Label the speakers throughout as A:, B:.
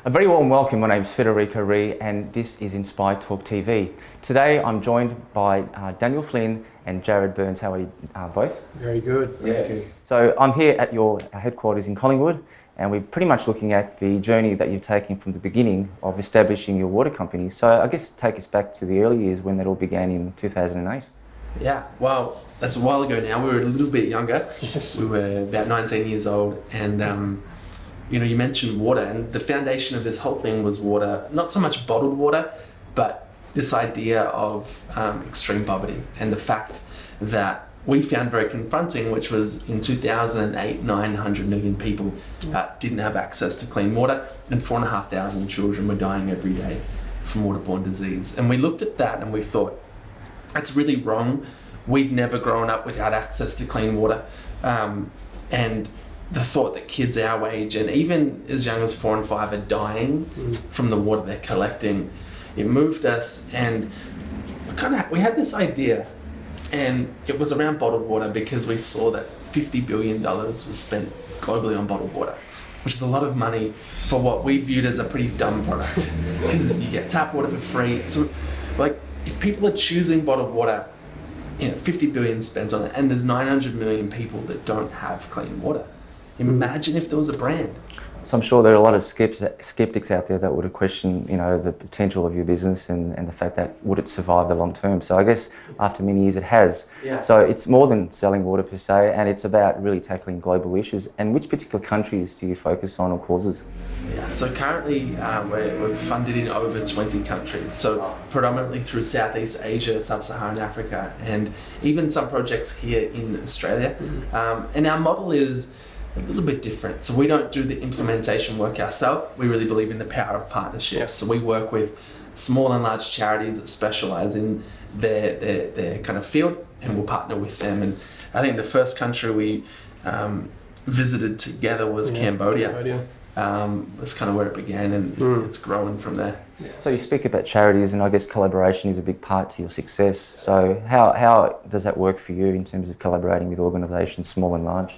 A: A very warm welcome. My name is Federico Re and this is InspireTalk TV. Today I'm joined by Daniel Flynn and Jaryd Burns. How are you both?
B: Very good.
A: Yeah. So I'm here at your headquarters in Collingwood and we're pretty much looking at the journey that you've taken from the beginning of establishing your water company. So I guess take us back to the early years when that all began in 2008.
C: Yeah, well, that's a while ago now. We were a little bit younger.
B: Yes.
C: We were about 19 years old and you mentioned water, and the foundation of this whole thing was water, not so much bottled water, but this idea of extreme poverty and the fact that we found very confronting, which was in 2008, 900 million people didn't have access to clean water, and 4,500 children were dying every day from waterborne disease. And we looked at that and we thought, that's really wrong. We'd never grown up without access to clean water. And the thought that kids our age and even as young as 4 and 5 are dying from the water they're collecting, it moved us, and we had this idea, and it was around bottled water because we saw that $50 billion was spent globally on bottled water, which is a lot of money for what we viewed as a pretty dumb product because you get tap water for free. So like if people are choosing bottled water, 50 billion spent on it, and there's 900 million people that don't have clean water. Imagine if there was a brand.
A: So I'm sure there are a lot of skeptics out there that would question, the potential of your business and the fact that would it survive the long term. So I guess after many years it has.
C: Yeah.
A: So it's more than selling water per se, and it's about really tackling global issues. And which particular countries do you focus on or causes?
C: Yeah, so currently we're funded in over 20 countries. So predominantly through Southeast Asia, Sub-Saharan Africa, and even some projects here in Australia. And our model is a little bit different. So we don't do the implementation work ourselves. We really believe in the power of partnerships. So we work with small and large charities that specialize in their kind of field, and we'll partner with them. And I think the first country we visited together was Cambodia. That's kind of where it began, and it's growing from there.
A: Yeah. So you speak about charities, and I guess collaboration is a big part to your success. So how does that work for you in terms of collaborating with organisations, small and large?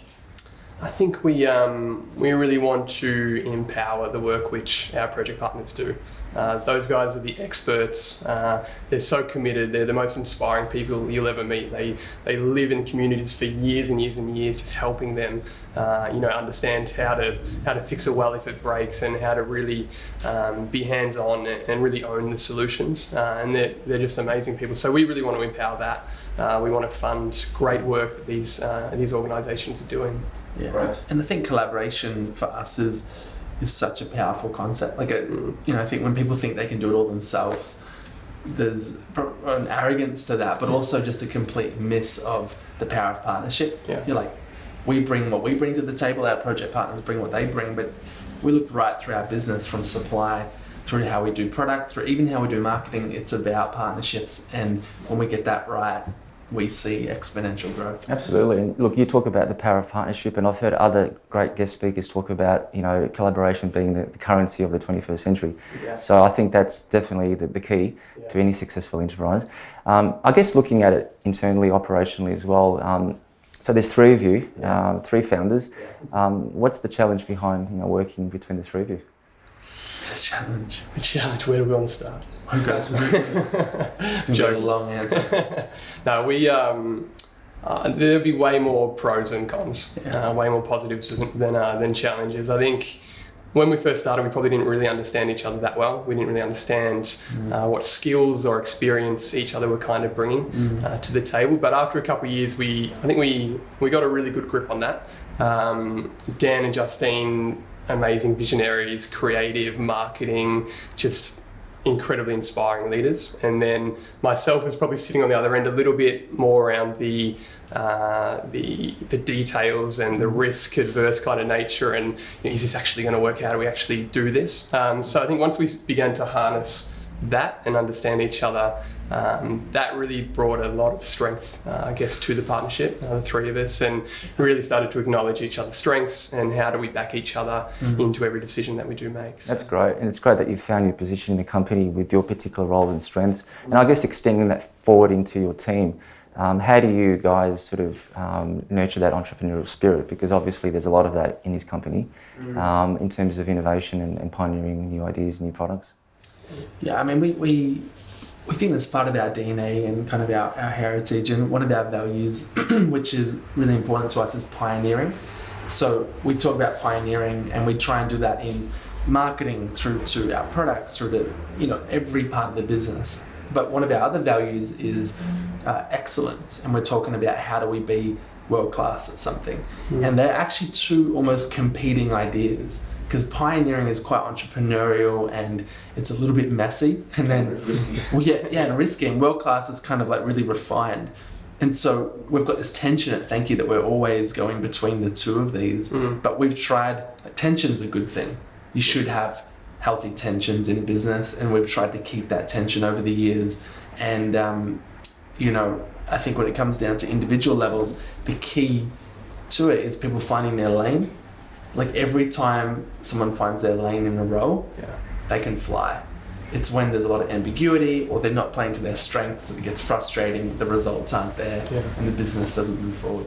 B: I think we really want to empower the work which our project partners do. Those guys are the experts. They're so committed. They're the most inspiring people you'll ever meet. They live in communities for years and years and years, just helping them, understand how to fix a well if it breaks, and how to really be hands-on and really own the solutions. And they're just amazing people. So we really want to empower that. We want to fund great work that these organisations are doing.
C: Yeah, right. And I think collaboration for us is such a powerful concept. Like, I think when people think they can do it all themselves, there's an arrogance to that, but also just a complete miss of the power of partnership.
B: Yeah.
C: You're like, we bring what we bring to the table, our project partners bring what they bring, but we look right through our business, from supply through how we do product, through even how we do marketing. It's about partnerships, and when we get that right, we see exponential growth.
A: Absolutely. And look, you talk about the power of partnership, and I've heard other great guest speakers talk about, collaboration being the currency of the 21st century.
C: Yeah.
A: So I think that's definitely the key to any successful enterprise. I guess looking at it internally, operationally as well. So there's three of you, three founders. What's the challenge behind working between the three of you?
C: The challenge.
B: Where do we want to start?
C: Who goes with it? It's a long answer.
B: No, there'll be way more pros and cons, way more positives than challenges. I think when we first started, we probably didn't really understand each other that well. We didn't really understand what skills or experience each other were kind of bringing to the table. But after a couple of years, I think we got a really good grip on that. Dan and Justine, amazing visionaries, creative, marketing, just incredibly inspiring leaders. And then myself was probably sitting on the other end a little bit more around the details and the risk adverse kind of nature, and is this actually going to work? How do we actually do this? So I think once we began to harness that and understand each other, that really brought a lot of strength, to the partnership, the three of us, and we really started to acknowledge each other's strengths and how do we back each other into every decision that we do make. So.
A: That's great, and it's great that you've found your position in the company with your particular roles and strengths, and I guess extending that forward into your team. How do you guys sort of nurture that entrepreneurial spirit? Because obviously there's a lot of that in this company in terms of innovation and pioneering new ideas, new products.
C: Yeah, I mean, we think that's part of our DNA and kind of our heritage, and one of our values, which is really important to us, is pioneering. So we talk about pioneering, and we try and do that in marketing, through to our products, through to every part of the business. But one of our other values is excellence, and we're talking about how do we be world class at something. And they're actually two almost competing ideas, because pioneering is quite entrepreneurial and it's a little bit messy, and then risky. And risky, and world class is kind of like really refined. And so we've got this tension at Thankyou that we're always going between the two of these. But we've tried, tension's a good thing. You should have healthy tensions in a business, and we've tried to keep that tension over the years. And I think when it comes down to individual levels, the key to it is people finding their lane. Like every time someone finds their lane in a role, they can fly. It's when there's a lot of ambiguity, or they're not playing to their strengths, it gets frustrating, the results aren't there, and the business doesn't move forward.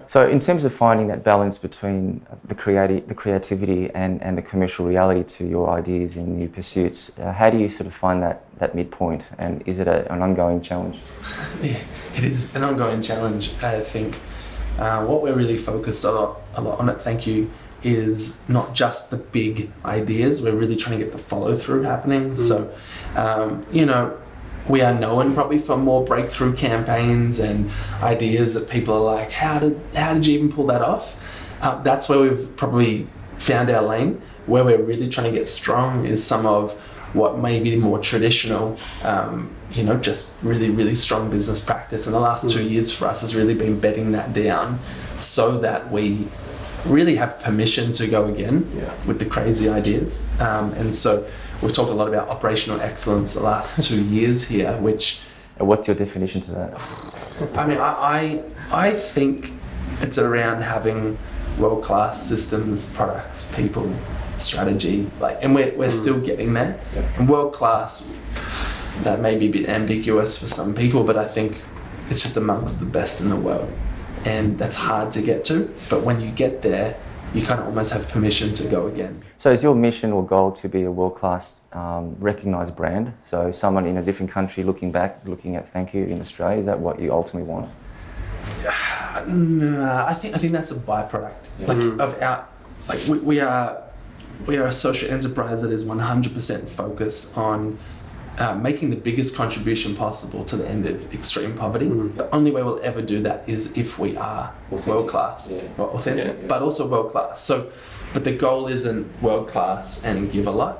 A: So in terms of finding that balance between the creativity and the commercial reality to your ideas and new pursuits, how do you sort of find that midpoint, and is it an ongoing challenge?
C: Yeah, it is an ongoing challenge. I think what we're really focused a lot on at Thankyou is not just the big ideas. We're really trying to get the follow through happening. So, we are known probably for more breakthrough campaigns and ideas that people are like, how did you even pull that off? That's where we've probably found our lane. Where we're really trying to get strong is some of what may be more traditional, just really, really strong business practice. And the last 2 years for us has really been bedding that down so that we really have permission to go again with the crazy ideas. And so we've talked a lot about operational excellence the last 2 years here, which...
A: What's your definition to that?
C: I mean, I think it's around having world-class systems, products, people, strategy, and we're still getting there. And world-class, that may be a bit ambiguous for some people, but I think it's just amongst the best in the world. And that's hard to get to, but when you get there, you kind of almost have permission to go again.
A: So is your mission or goal to be a world-class recognised brand? So someone in a different country looking at Thankyou in Australia, is that what you ultimately want?
C: No, I think that's a byproduct. Of our, we are a social enterprise that is 100% focused on making the biggest contribution possible to the end of extreme poverty. The only way we'll ever do that is if we are world-class, authentic, but also world-class. So, but the goal isn't world-class and give a lot.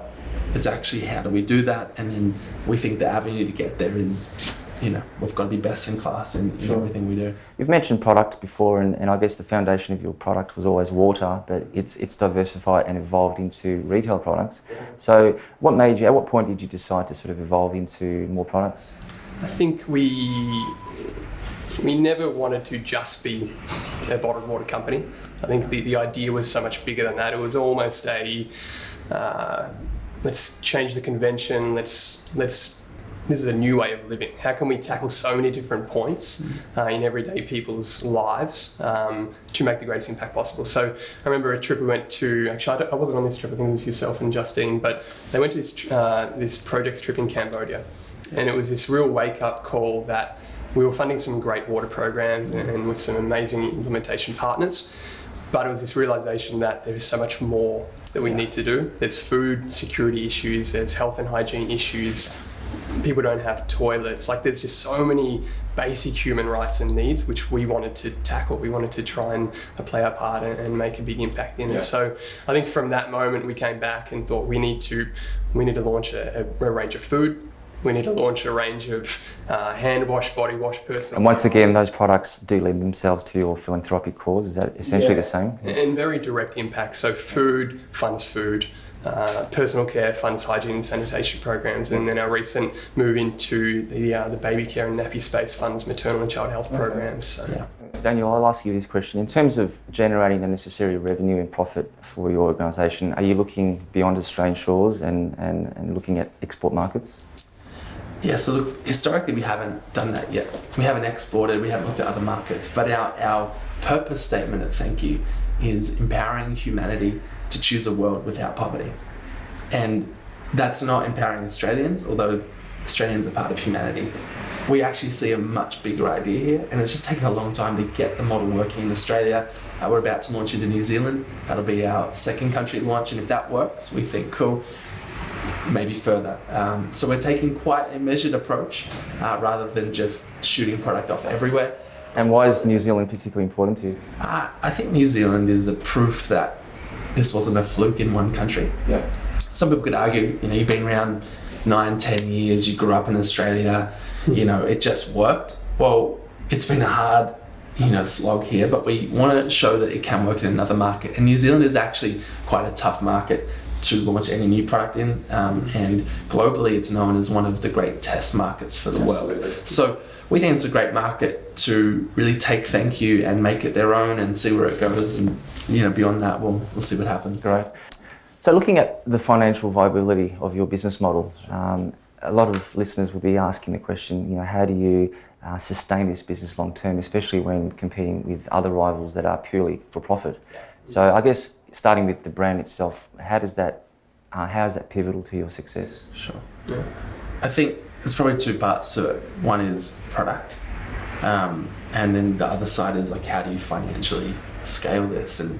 C: It's actually how do we do that, and then we think the avenue to get there is, we've got to be best in class in everything we do. You've
A: mentioned product before, and I guess the foundation of your product was always water, but it's diversified and evolved into retail products. So at what point did you decide to sort of evolve into more products?
B: I think we never wanted to just be a bottled water company. I think the idea was so much bigger than that. It was almost let's change the convention, this is a new way of living. How can we tackle so many different points in everyday people's lives to make the greatest impact possible? So I remember a trip we went to, actually I wasn't on this trip, I think it was yourself and Justine, but they went to this projects trip in Cambodia. And it was this real wake-up call that we were funding some great water programs and with some amazing implementation partners. But it was this realization that there's so much more that we need to do. There's food security issues, there's health and hygiene issues, people don't have toilets. There's just so many basic human rights and needs which we wanted to tackle. We wanted to try and play our part and make a big impact in it. So I think from that moment we came back and thought we need to launch a range of food. We need to launch a range of hand wash, body wash, personal.
A: And once again, those products do lend themselves to your philanthropic cause. Is that essentially the same?
B: And very direct impact. So food funds food. Personal care funds hygiene and sanitation programs, and then our recent move into the baby care and nappy space funds maternal and child health programs. So.
A: Daniel, I'll ask you this question. In terms of generating the necessary revenue and profit for your organisation, are you looking beyond Australian shores and looking at export markets?
C: Yeah, so look, historically we haven't done that yet. We haven't exported, we haven't looked at other markets, but our purpose statement at Thankyou is empowering humanity to choose a world without poverty. And that's not empowering Australians, although Australians are part of humanity. We actually see a much bigger idea here, and it's just taken a long time to get the model working in Australia. We're about to launch into New Zealand. That'll be our second country launch, and if that works, we think, cool, maybe further. So we're taking quite a measured approach rather than just shooting product off everywhere.
A: And why is New Zealand particularly important to you?
C: I think New Zealand is a proof that this wasn't a fluke in one country.
A: Yeah.
C: Some people could argue, you've been around 9-10 years, you grew up in Australia, it just worked. Well, it's been a hard, slog here, but we want to show that it can work in another market. And New Zealand is actually quite a tough market to launch any new product in, and globally it's known as one of the great test markets for the world. So we think it's a great market to really take Thankyou and make it their own and see where it goes, and beyond that we'll see what happens.
A: Great. So looking at the financial viability of your business model, a lot of listeners will be asking the question, how do you sustain this business long term, especially when competing with other rivals that are purely for profit? So I guess starting with the brand itself, how is that pivotal to your success?
C: Sure. Yeah. I think there's probably two parts to it. One is product, and then the other side is how do you financially scale this? And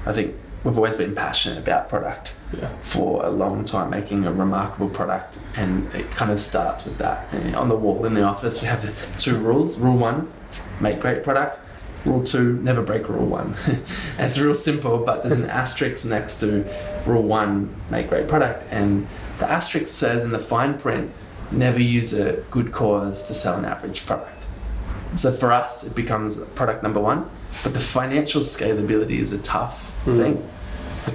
C: I think we've always been passionate about product for a long time, making a remarkable product, and it kind of starts with that. And on the wall in the office, we have the two rules. Rule 1, make great product. Rule 2, never break rule 1. And it's real simple, but there's an asterisk next to rule 1, make great product. And the asterisk says in the fine print, never use a good cause to sell an average product. So for us, it becomes product number 1, but the financial scalability is a tough thing.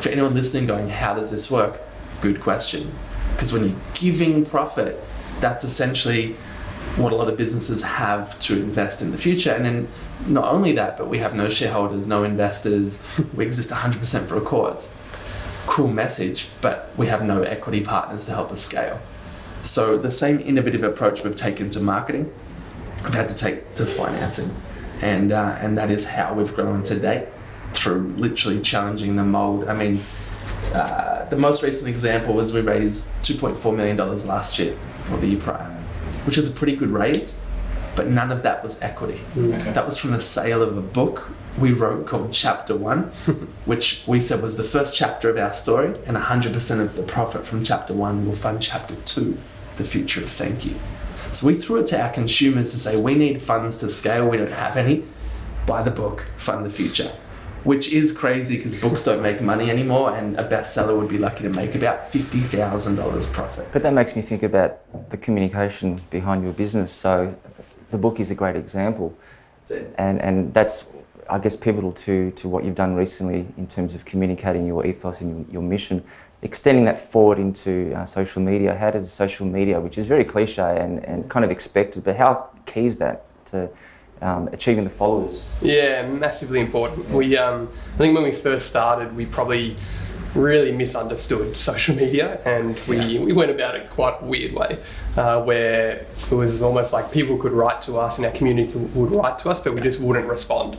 C: For anyone listening going, how does this work? Good question. Because when you're giving profit, that's essentially what a lot of businesses have to invest in the future. And then not only that, but we have no shareholders, no investors. We exist 100% for a cause. Cool message, but we have no equity partners to help us scale. So the same innovative approach we've taken to marketing, we've had to take to financing. And that is how we've grown to date, through literally challenging the mold. I mean, the most recent example was we raised $2.4 million last year, or the year prior, which is a pretty good raise, but none of that was equity. Okay. That was from the sale of a book we wrote called Chapter 1, which we said was the first chapter of our story, and 100% of the profit from Chapter 1 will fund Chapter 2, the future of Thankyou. So we threw it to our consumers to say, we need funds to scale, we don't have any, buy the book, fund the future. Which is crazy because books don't make money anymore, and a bestseller would be lucky to make about $50,000 profit.
A: But that makes me think about the communication behind your business. So the book is a great example.
C: That's it.
A: And that's, I guess, pivotal to what you've done recently in terms of communicating your ethos and your mission. Extending that forward into social media, how does social media, which is very cliche and kind of expected, but how key is that to achieving the followers?
B: Yeah, massively important. We, I think when we first started, we probably really misunderstood social media, and we went about it quite a weird way, where it was almost like people could write to us and our community would write to us, but we just wouldn't respond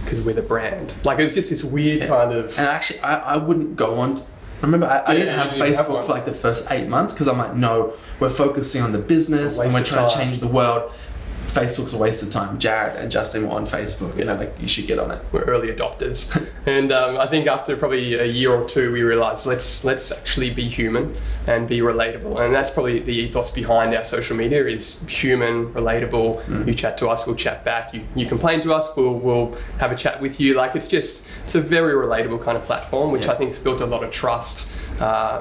B: because we're the brand. Like, it was just this weird kind of...
C: And actually, I wouldn't go on to... Remember, I didn't have Facebook for like the first 8 months because I'm like, no, we're focusing on the business and we're trying to change the world. Facebook's a waste of time. Jaryd and Justin were on Facebook, you should get on it.
B: We're early adopters. And I think after probably a year or two, we realized let's actually be human and be relatable. And that's probably the ethos behind our social media is human, relatable. You chat to us, we'll chat back. You complain to us, we'll have a chat with you. Like, it's a very relatable kind of platform, which I think has built a lot of trust,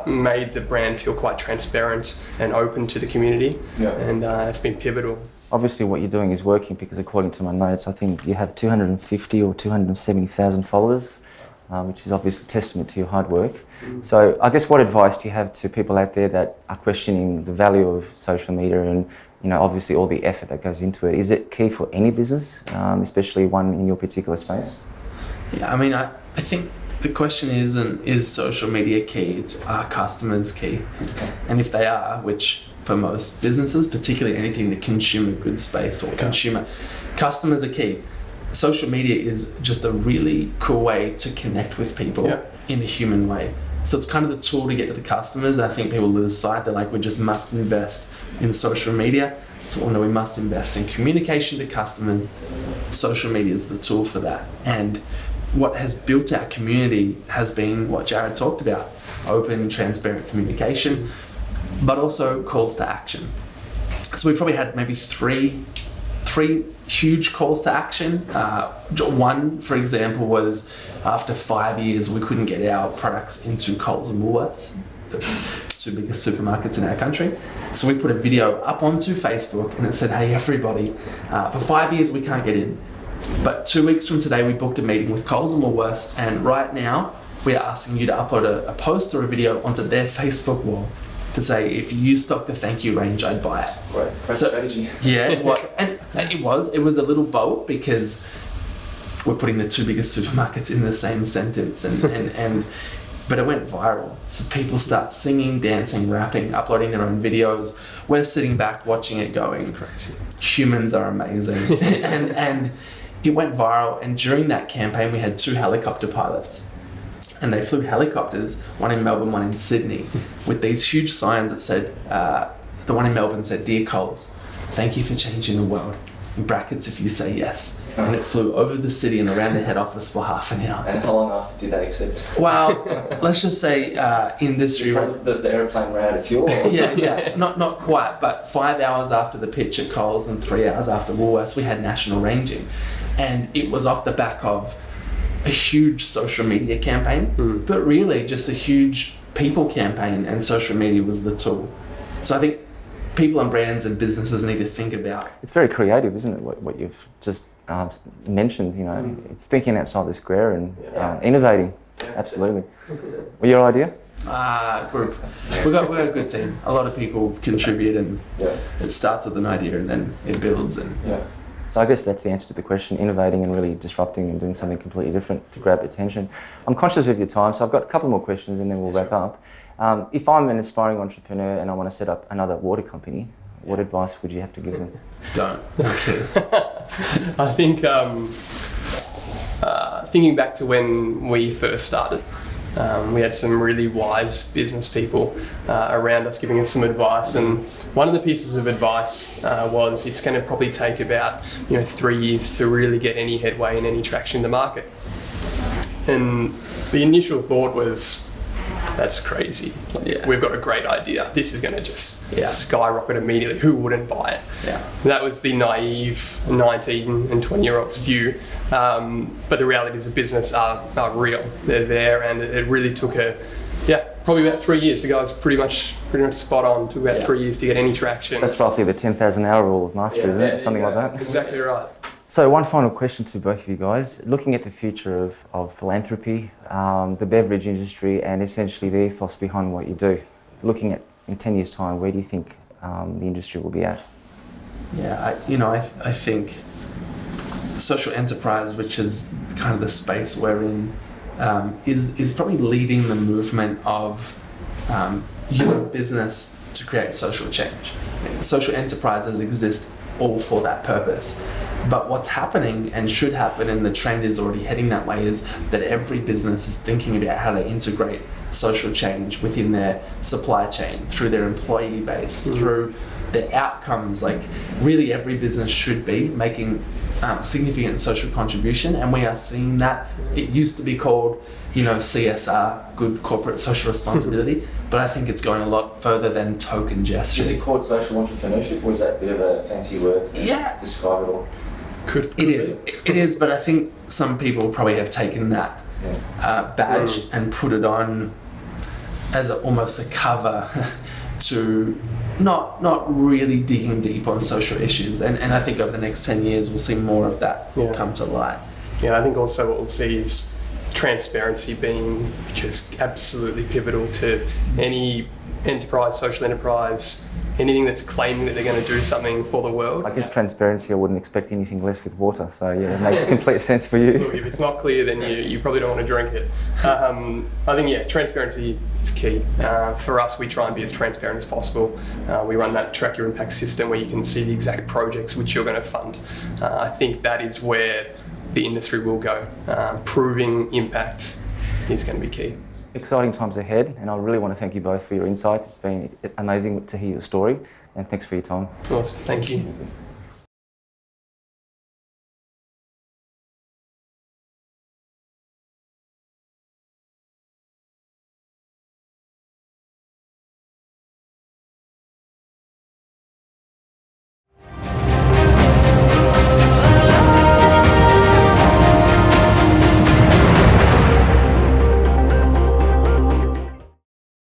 B: made the brand feel quite transparent and open to the community. Yeah. And it's been pivotal.
A: Obviously what you're doing is working because according to my notes, I think you have 250 or 270,000 followers, which is obviously a testament to your hard work. So I guess what advice do you have to people out there that are questioning the value of social media and obviously all the effort that goes into it? Is it key for any business, especially one in your particular space?
C: Yeah, I mean, I think the question isn't, is social media key? It's, are customers key? And if they are, which for most businesses, particularly anything in the consumer goods space or consumer, customers are key. Social media is just a really cool way to connect with people in a human way. So it's kind of the tool to get to the customers. I think people lose sight. They're like, we just must invest in social media. So we must invest in communication to customers. Social media is the tool for that. And what has built our community has been what Jaryd talked about: open, transparent communication, but also calls to action. So we've probably had maybe three huge calls to action. One, for example, was after 5 years we couldn't get our products into Coles and Woolworths, the two biggest supermarkets in our country. So we put a video up onto Facebook and it said, hey everybody, for 5 years we can't get in. But 2 weeks from today we booked a meeting with Coles and Woolworths, and right now we are asking you to upload a post or a video onto their Facebook wall to say, if you stock the Thankyou range, I'd buy it.
A: Great strategy.
C: Yeah, and it was a little bold because we're putting the two biggest supermarkets in the same sentence, and but it went viral. So people start singing, dancing, rapping, uploading their own videos. We're sitting back watching it going, it's crazy. Humans are amazing. and it went viral, and during that campaign we had 2 helicopter pilots. And they flew helicopters, one in Melbourne, one in Sydney, with these huge signs that said, the one in Melbourne said, "Dear Coles, thank you for changing the world. In brackets, if you say yes." And it flew over the city and around the head office for half an hour.
A: And how long after did they accept?
C: Well, let's just say industry...
A: The airplane ran out of fuel?
C: Yeah, not quite, but 5 hours after the pitch at Coles and 3 hours after Woolworths, we had national ranging. And it was off the back of a huge social media campaign, but really just a huge people campaign, and social media was the tool. So I think people and brands and businesses need to think about.
A: It's very creative, isn't it? What you've just mentioned. You know, it's thinking outside the square and innovating. Absolutely. Your idea?
C: Group. We've got a good team. A lot of people contribute, and it starts with an idea and then it builds. And
A: So I guess that's the answer to the question: innovating and really disrupting and doing something completely different to grab attention. I'm conscious of your time, so I've got a couple more questions and then we'll wrap up. If I'm an aspiring entrepreneur and I want to set up another water company, what advice would you have to give them?
C: Don't.
B: I think thinking back to when we first started, we had some really wise business people around us giving us some advice, and one of the pieces of advice was it's going to probably take about 3 years to really get any headway and any traction in the market. And the initial thought was, that's crazy. We've got a great idea. This is going to just skyrocket immediately. Who wouldn't buy it? That was the naive 19 and 20-year-olds view. But the reality is the business are real. They're there, and it really took probably about 3 years. The guys pretty much spot on. Took about 3 years to get any traction.
A: That's roughly the 10,000 hour rule of mastery, isn't it? Something like that.
B: Exactly right.
A: So one final question to both of you guys. Looking at the future of philanthropy, the beverage industry, and essentially the ethos behind what you do, looking at in 10 years' time, where do you think the industry will be at?
C: I think social enterprise, which is kind of the space we're in, is probably leading the movement of using business to create social change. Social enterprises exist all for that purpose. But what's happening and should happen, and the trend is already heading that way, is that every business is thinking about how they integrate social change within their supply chain, through their employee base, through the outcomes. Like, really every business should be making significant social contribution, and we are seeing that. It used to be called CSR, good corporate social responsibility, but I think it's going a lot further than token gestures.
A: Is it called social entrepreneurship, or is that a bit of a fancy word to describe it all?
C: It is, but I think some people probably have taken that badge and put it on as almost a cover to not really digging deep on social issues. And I think over the next 10 years we'll see more of that come to light.
B: I think also what we'll see is transparency being just absolutely pivotal to any enterprise, social enterprise, anything that's claiming that they're going to do something for the world.
A: I guess transparency, I wouldn't expect anything less with water. So yeah, it makes complete sense for you.
B: Look, if it's not clear, then you probably don't want to drink it. I think, yeah, transparency is key. For us, we try and be as transparent as possible. We run that track your impact system where you can see the exact projects which you're going to fund. I think that is where the industry will go. Proving impact is going to be key.
A: Exciting times ahead, and I really want to thank you both for your insights. It's been amazing to hear your story, and thanks for your time.
B: Awesome. Thank you.